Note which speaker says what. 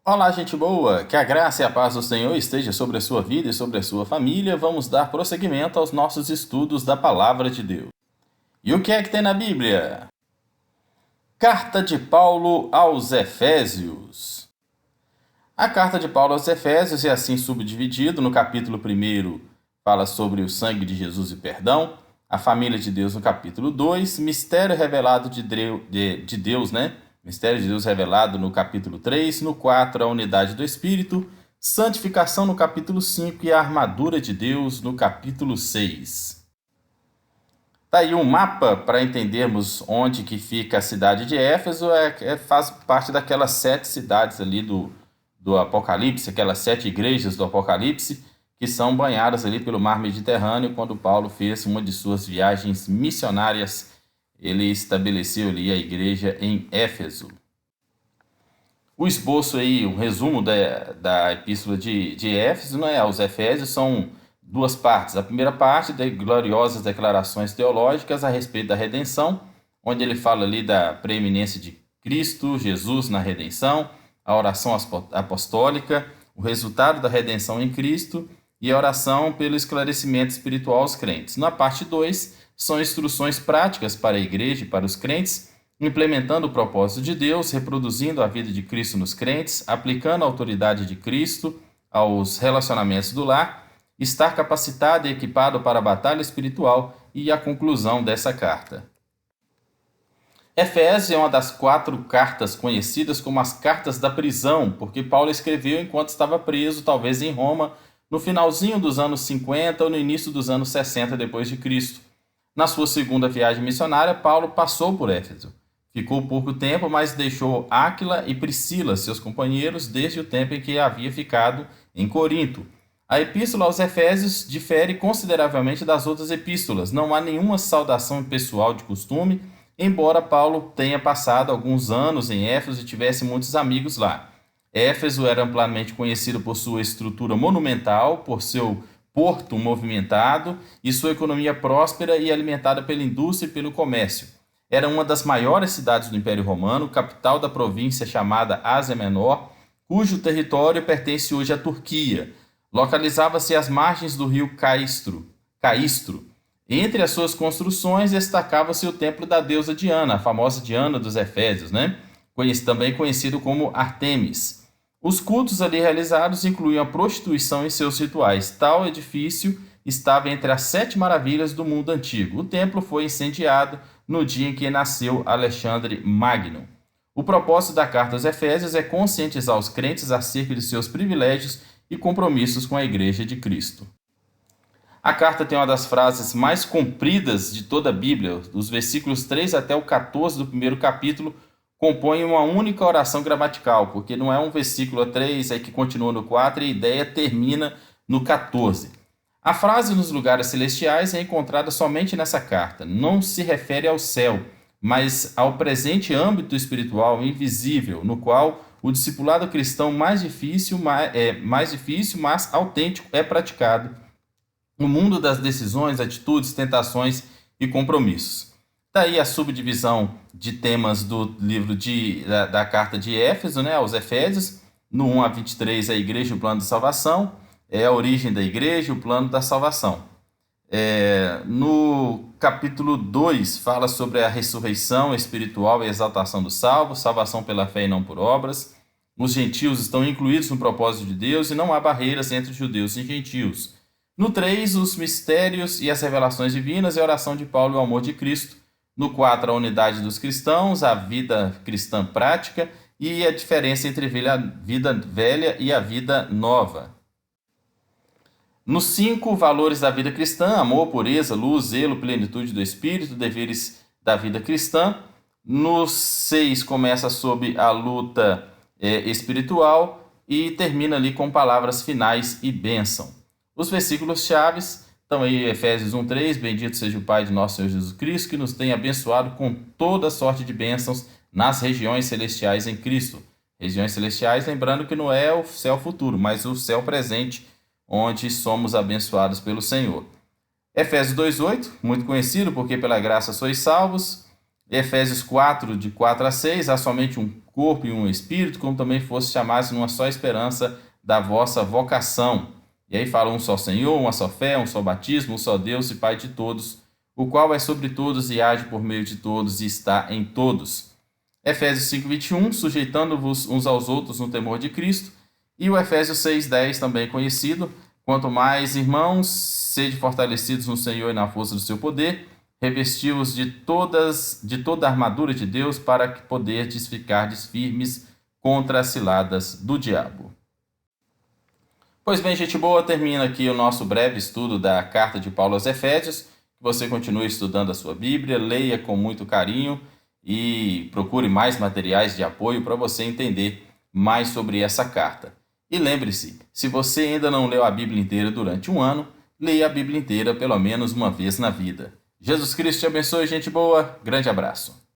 Speaker 1: Olá, gente boa! Que a graça e a paz do Senhor esteja sobre a sua vida e sobre a sua família. Vamos dar prosseguimento aos nossos estudos da Palavra de Deus. E o que é que tem na Bíblia? Carta de Paulo aos Efésios. A carta de Paulo aos Efésios é assim subdividido. No capítulo 1 fala sobre o sangue de Jesus e perdão. A família de Deus no capítulo 2. Mistério revelado de Deus, né? Mistério de Deus revelado no capítulo 3, no 4, a unidade do Espírito, santificação no capítulo 5 e a armadura de Deus no capítulo 6. Tá aí um mapa para entendermos onde que fica a cidade de Éfeso, faz parte daquelas 7 cidades ali do Apocalipse, aquelas 7 igrejas do Apocalipse, que são banhadas ali pelo mar Mediterrâneo, quando Paulo fez uma de suas viagens missionárias. Ele estabeleceu ali a igreja em Éfeso. O esboço aí, o resumo da epístola de Éfeso, né, aos Efésios, são 2 partes. A primeira parte, de gloriosas declarações teológicas a respeito da redenção, onde ele fala ali da preeminência de Cristo, Jesus na redenção, a oração apostólica, o resultado da redenção em Cristo e a oração pelo esclarecimento espiritual aos crentes. Na parte 2, são instruções práticas para a igreja e para os crentes, implementando o propósito de Deus, reproduzindo a vida de Cristo nos crentes, aplicando a autoridade de Cristo aos relacionamentos do lar, estar capacitado e equipado para a batalha espiritual e a conclusão dessa carta. Efésios é uma das 4 cartas conhecidas como as cartas da prisão, porque Paulo escreveu enquanto estava preso, talvez em Roma, no finalzinho dos anos 50 ou no início dos anos 60 depois de Cristo. Na sua segunda viagem missionária, Paulo passou por Éfeso. Ficou pouco tempo, mas deixou Áquila e Priscila, seus companheiros, desde o tempo em que havia ficado em Corinto. A epístola aos Efésios difere consideravelmente das outras epístolas. Não há nenhuma saudação pessoal de costume, embora Paulo tenha passado alguns anos em Éfeso e tivesse muitos amigos lá. Éfeso era amplamente conhecido por sua estrutura monumental, por seu porto movimentado e sua economia próspera e alimentada pela indústria e pelo comércio. Era uma das maiores cidades do Império Romano, capital da província chamada Ásia Menor, cujo território pertence hoje à Turquia. Localizava-se às margens do rio Caistro. Entre as suas construções destacava-se o templo da deusa Diana, a famosa Diana dos Efésios, né? Também conhecido como Artemis. Os cultos ali realizados incluíam a prostituição em seus rituais. Tal edifício estava entre as 7 maravilhas do mundo antigo. O templo foi incendiado no dia em que nasceu Alexandre Magno. O propósito da carta aos Efésios é conscientizar os crentes acerca de seus privilégios e compromissos com a Igreja de Cristo. A carta tem uma das frases mais compridas de toda a Bíblia. Dos versículos 3 até o 14 do primeiro capítulo compõem uma única oração gramatical, porque não é um versículo 3 aí que continua no 4 e a ideia termina no 14. A frase nos lugares celestiais é encontrada somente nessa carta. Não se refere ao céu, mas ao presente âmbito espiritual invisível, no qual o discipulado cristão mais difícil, mas autêntico é praticado. O mundo das decisões, atitudes, tentações e compromissos. Daí a subdivisão de temas do livro da carta de Éfeso, né, aos Efésios. No 1 a 23, a igreja e o plano de salvação. A origem da igreja e o plano da salvação. No capítulo 2, fala sobre a ressurreição espiritual e a exaltação dos salvos, salvação pela fé e não por obras. Os gentios estão incluídos no propósito de Deus e não há barreiras entre judeus e gentios. No 3, os mistérios e as revelações divinas e a oração de Paulo e o amor de Cristo. No 4, a unidade dos cristãos, a vida cristã prática e a diferença entre a vida velha e a vida nova. No 5, valores da vida cristã, amor, pureza, luz, zelo, plenitude do Espírito, deveres da vida cristã. No 6, começa sobre a luta espiritual e termina ali com palavras finais e bênção. Os versículos chaves estão aí, Efésios 1:3, bendito seja o Pai de nosso Senhor Jesus Cristo, que nos tem abençoado com toda sorte de bênçãos nas regiões celestiais em Cristo. Regiões celestiais, lembrando que não é o céu futuro, mas o céu presente, onde somos abençoados pelo Senhor. Efésios 2:8, muito conhecido, porque pela graça sois salvos. Efésios 4, de 4 a 6, há somente um corpo e um espírito, como também fosse chamados numa só esperança da vossa vocação. E aí fala um só Senhor, uma só fé, um só batismo, um só Deus e Pai de todos, o qual é sobre todos e age por meio de todos e está em todos. Efésios 5:21, sujeitando-vos uns aos outros no temor de Cristo. E o Efésios 6:10, também conhecido, quanto mais, irmãos, sede fortalecidos no Senhor e na força do seu poder, revesti-vos de toda a armadura de Deus, para que poderdes ficardes firmes contra as ciladas do diabo. Pois bem, gente boa, termina aqui o nosso breve estudo da carta de Paulo aos Efésios. Que você continue estudando a sua Bíblia, leia com muito carinho e procure mais materiais de apoio para você entender mais sobre essa carta. E lembre-se, se você ainda não leu a Bíblia inteira durante um ano, leia a Bíblia inteira pelo menos uma vez na vida. Jesus Cristo te abençoe, gente boa. Grande abraço.